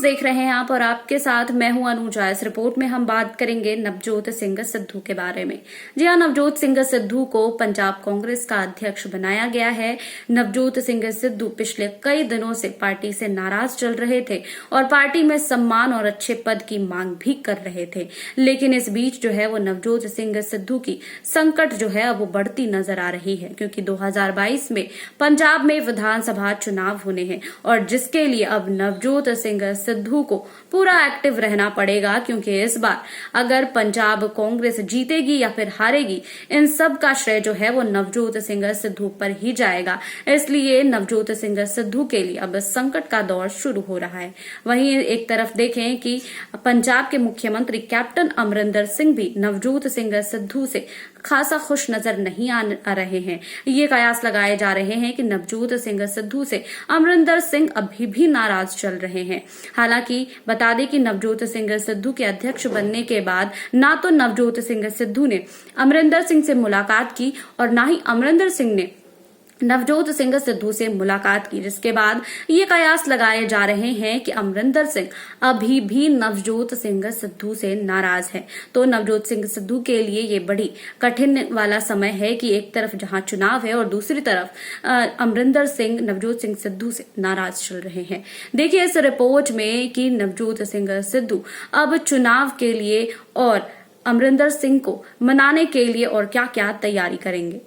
देख रहे हैं आप और आपके साथ मैं हूं अनुजा। इस रिपोर्ट में हम बात करेंगे नवजोत सिंह सिद्धू के बारे में। जी हां, नवजोत सिंह सिद्धू को पंजाब कांग्रेस का अध्यक्ष बनाया गया है। नवजोत सिंह सिद्धू पिछले कई दिनों से पार्टी से नाराज चल रहे थे और पार्टी में सम्मान और अच्छे पद की मांग भी कर रहे थे, लेकिन इस बीच जो है वो नवजोत सिंह सिद्धू की संकट जो है वो बढ़ती नजर आ रही है, क्योंकि 2022 में पंजाब में विधानसभा चुनाव होने हैं और जिसके लिए अब नवजोत सिंह सिद्धू को पूरा एक्टिव रहना पड़ेगा, क्योंकि इस बार अगर पंजाब कांग्रेस जीतेगी या फिर हारेगी, इन सब का श्रेय जो है वो नवजोत सिंह सिद्धू पर ही जाएगा। इसलिए नवजोत सिंह सिद्धू के लिए अब संकट का दौर शुरू हो रहा है। वहीं एक तरफ देखें कि पंजाब के मुख्यमंत्री कैप्टन अमरिंदर सिंह भी नवजोत सिंह सिद्धू से खासा खुश नजर नहीं आ रहे हैं। ये कयास लगाए जा रहे हैं कि नवजोत सिंह सिद्धू से अमरिंदर सिंह अभी भी नाराज चल रहे हैं। हालांकि बता दें कि नवजोत सिंह सिद्धू के अध्यक्ष बनने के बाद ना तो नवजोत सिंह सिद्धू ने अमरिंदर सिंह से मुलाकात की और ना ही अमरिंदर सिंह ने नवजोत सिंह सिद्धू से मुलाकात की, जिसके बाद ये कयास लगाए जा रहे हैं कि अमरिंदर सिंह अभी भी नवजोत सिंह सिद्धू से नाराज है। तो नवजोत सिंह सिद्धू के लिए ये बड़ी कठिन वाला समय है कि एक तरफ जहां चुनाव है और दूसरी तरफ अमरिंदर सिंह नवजोत सिंह सिद्धू से नाराज चल रहे हैं। देखिए इस रिपोर्ट में कि नवजोत सिंह सिद्धू अब चुनाव के लिए और अमरिंदर सिंह को मनाने के लिए और क्या क्या तैयारी करेंगे।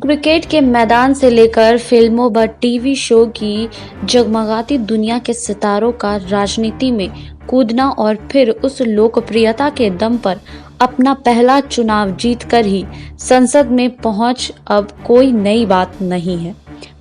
क्रिकेट के मैदान से लेकर फिल्मों व टीवी शो की जगमगाती दुनिया के सितारों का राजनीति में कूदना और फिर उस लोकप्रियता के दम पर अपना पहला चुनाव जीतकर ही संसद में पहुंच अब कोई नई बात नहीं है।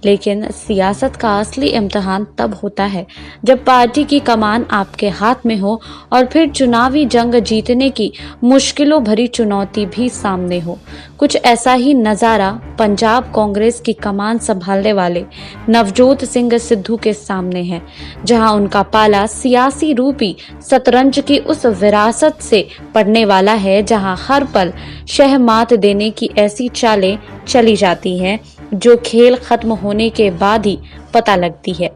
लेकिन सियासत का असली इम्तिहान तब होता है जब पार्टी की कमान आपके हाथ में हो और फिर चुनावी जंग जीतने की मुश्किलों भरी चुनौती भी सामने हो। कुछ ऐसा ही नज़ारा पंजाब कांग्रेस की कमान संभालने वाले नवजोत सिंह सिद्धू के सामने है, जहां उनका पाला सियासी रूपी शतरंज की उस विरासत से पड़ने वाला है जहां हर पल शह मात देने की ऐसी चालें चली जाती हैं जो खेल खत्म होने के बाद ही पता लगती है।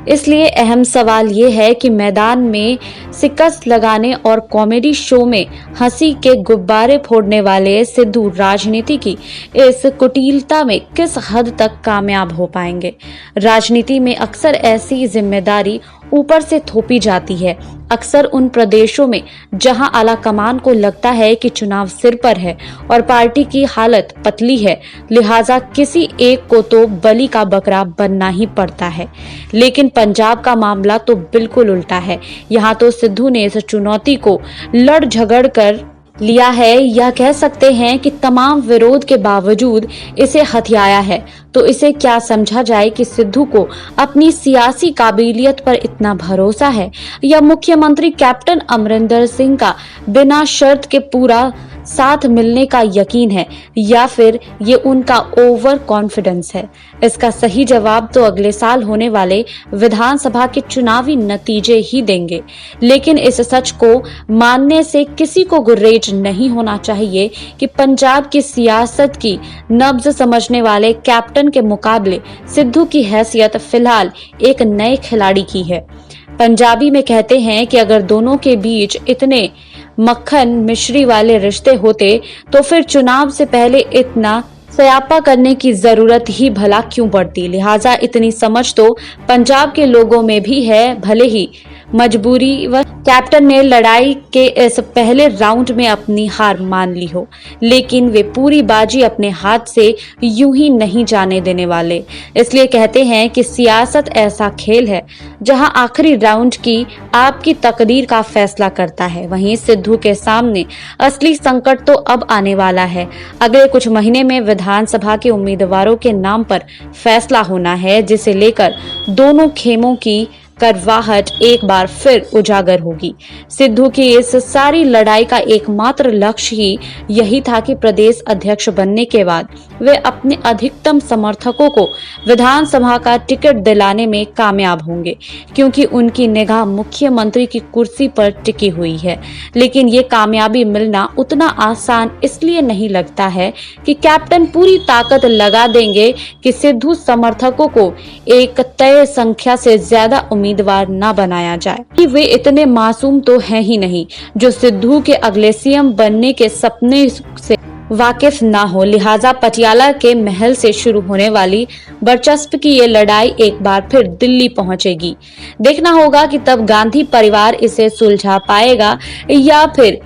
इसलिए अहम सवाल ये है कि मैदान में शिकस्त लगाने और कॉमेडी शो में हंसी के गुब्बारे फोड़ने वाले सिद्धू राजनीति की इस कुटिलता में किस हद तक कामयाब हो पाएंगे। राजनीति में अक्सर ऐसी जिम्मेदारी ऊपर से थोपी जाती है, अक्सर उन प्रदेशों में जहां आला कमान को लगता है कि चुनाव सिर पर है और पार्टी की हालत पतली है, लिहाजा किसी एक को तो बलि का बकरा बनना ही पड़ता है। लेकिन पंजाब का मामला तो बिल्कुल उल्टा है। यहाँ तो सिद्धू ने इस चुनौती को लड़ झगड़ कर लिया है, या कह सकते हैं कि तमाम विरोध के बावजूद इसे हथियाया है। तो इसे क्या समझा जाए कि सिद्धू को अपनी सियासी काबिलियत पर इतना भरोसा है, या मुख्यमंत्री कैप्टन अमरिंदर सिंह का बिना शर्त के पूरा साथ मिलने का यकीन है, या फिर ये उनका ओवर कॉन्फिडेंस है। इसका सही जवाब तो अगले साल होने वाले विधानसभा के चुनावी नतीजे ही देंगे। लेकिन इस सच को मानने से किसी को गुर्रेज नहीं होना चाहिए कि पंजाब की सियासत की नब्ज समझने वाले कैप्टन के मुकाबले सिद्धू की हैसियत फिलहाल एक नए खिलाड़ी की है। पंजाबी में कहते हैं कि अगर दोनों के बीच इतने मक्खन मिश्री वाले रिश्ते होते तो फिर चुनाव से पहले इतना सयापा करने की जरूरत ही भला क्यों पड़ती। लिहाजा इतनी समझ तो पंजाब के लोगों में भी है, भले ही मजबूरी व कैप्टन ने लड़ाई के इस पहले राउंड में अपनी हार मान ली हो, लेकिन वे पूरी बाजी अपने हाथ से यूं ही नहीं जाने देने वाले। इसलिए कहते हैं कि सियासत ऐसा खेल है जहां आखिरी राउंड की आपकी तकदीर का फैसला करता है। वहीं सिद्धू के सामने असली संकट तो अब आने वाला है। अगले कुछ महीने में विधानसभा के उम्मीदवारों के नाम पर फैसला होना है, जिसे लेकर दोनों खेमों की करवाहट एक बार फिर उजागर होगी। सिद्धू की इस सारी लड़ाई का एकमात्र लक्ष्य ही यही था कि प्रदेश अध्यक्ष बनने के बाद वे अपने अधिकतम समर्थकों को विधानसभा का टिकट दिलाने में कामयाब होंगे, क्योंकि उनकी निगाह मुख्यमंत्री की कुर्सी पर टिकी हुई है। लेकिन ये कामयाबी मिलना उतना आसान इसलिए नहीं लगता है कि कैप्टन पूरी ताकत लगा देंगे कि सिद्धू समर्थकों को एक तय संख्या से ज्यादा उम्मीद उम्मीदवार न बनाया जाए कि वे इतने मासूम तो हैं ही नहीं जो सिद्धू के अगले सीएम बनने के सपने से वाकिफ ना हो। लिहाजा पटियाला के महल से शुरू होने वाली वर्चस्व की ये लड़ाई एक बार फिर दिल्ली पहुंचेगी। देखना होगा कि तब गांधी परिवार इसे सुलझा पाएगा या फिर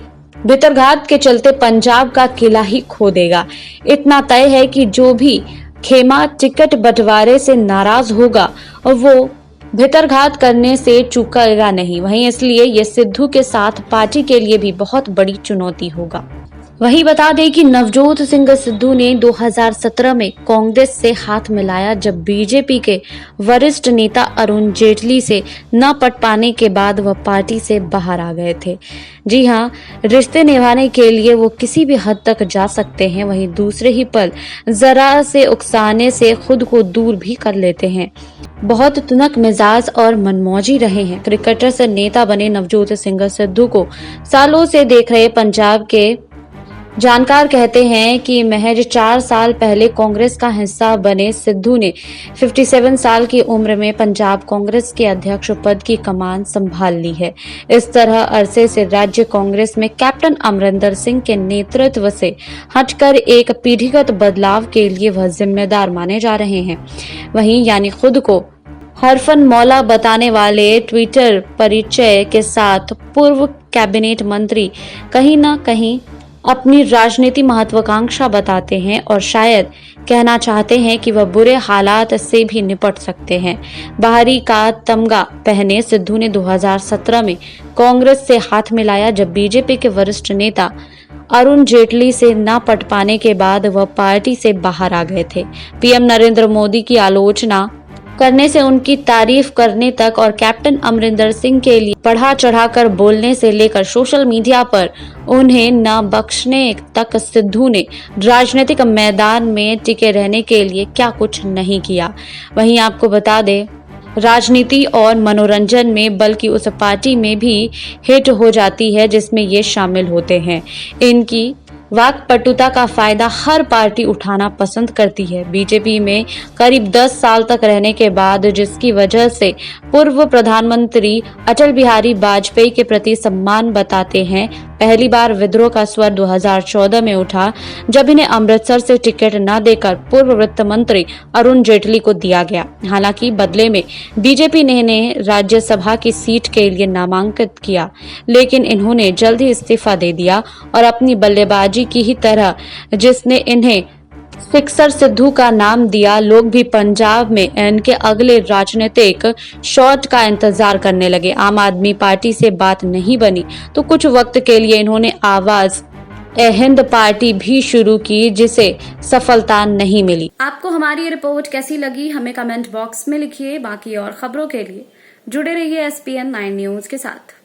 भितरघात के चलते पंजाब का किला ही खो देगा। इतना तय है कि जो भी खेमा टिकट बंटवारे से नाराज होगा और वो भितरघात करने से चूकेगा नहीं। वहीं इसलिए ये सिद्धू के साथ पार्टी के लिए भी बहुत बड़ी चुनौती होगा। वहीं बता दें कि नवजोत सिंह सिद्धू ने 2017 में कांग्रेस से हाथ मिलाया जब बीजेपी के वरिष्ठ नेता अरुण जेटली से न पट पाने के बाद वह पार्टी से बाहर आ गए थे। जी हां, रिश्ते निभाने के लिए वो किसी भी हद तक जा सकते हैं, वहीं दूसरे ही पल जरा से उकसाने से खुद को दूर भी कर लेते हैं। बहुत तुनक मिजाज और मनमौजी रहे हैं। क्रिकेटर से नेता बने नवजोत सिंह सिद्धू को सालों से देख रहे पंजाब के जानकार कहते हैं कि महज 4 साल पहले कांग्रेस का हिस्सा बने सिद्धू ने 57 साल की उम्र में पंजाब कांग्रेस के अध्यक्ष पद की कमान संभाल ली है। इस तरह अरसे से राज्य कांग्रेस में कैप्टन अमरिंदर सिंह के नेतृत्व से हटकर एक पीढ़ीगत बदलाव के लिए वह जिम्मेदार माने जा रहे हैं। वहीं यानी खुद को हरफन मौला बताने वाले ट्विटर परिचय के साथ पूर्व कैबिनेट मंत्री कहीं न कहीं अपनी राजनीति महत्वाकांक्षा बताते हैं और शायद कहना चाहते हैं कि वह बुरे हालात से भी निपट सकते हैं। बाहरी का तमगा पहने सिद्धू ने 2017 में कांग्रेस से हाथ मिलाया जब बीजेपी के वरिष्ठ नेता अरुण जेटली से न पट पाने के बाद वह पार्टी से बाहर आ गए थे। पीएम नरेंद्र मोदी की आलोचना करने से उनकी तारीफ करने तक और कैप्टन अमरिंदर सिंह के लिए बढ़ा चढ़ाकर बोलने से लेकर सोशल मीडिया पर उन्हें न बख्शने तक सिद्धू ने राजनीतिक मैदान में टिके रहने के लिए क्या कुछ नहीं किया। वहीं आपको बता दें, राजनीति और मनोरंजन में बल्कि उस पार्टी में भी हिट हो जाती है जिसमें ये शामिल होते हैं। इनकी वाकपटुता का फायदा हर पार्टी उठाना पसंद करती है। बीजेपी में करीब 10 साल तक रहने के बाद जिसकी वजह से पूर्व प्रधानमंत्री अटल बिहारी वाजपेयी के प्रति सम्मान बताते हैं। पहली बार विद्रोह का स्वर 2014 में उठा जब इन्हें अमृतसर से टिकट न देकर पूर्व वित्त मंत्री अरुण जेटली को दिया गया। हालांकि बदले में बीजेपी ने इन्हें राज्यसभा की सीट के लिए नामांकित किया, लेकिन इन्होंने जल्द ही इस्तीफा दे दिया और अपनी बल्लेबाजी की ही तरह जिसने इन्हें सिक्सर सिद्धू का नाम दिया, लोग भी पंजाब में इनके अगले राजनीतिक शॉट का इंतजार करने लगे। आम आदमी पार्टी से बात नहीं बनी तो कुछ वक्त के लिए इन्होंने आवाज हिंद पार्टी भी शुरू की जिसे सफलता नहीं मिली। आपको हमारी ये रिपोर्ट कैसी लगी हमें कमेंट बॉक्स में लिखिए। बाकी और खबरों के लिए जुड़े रहिए SPN 9 न्यूज के साथ।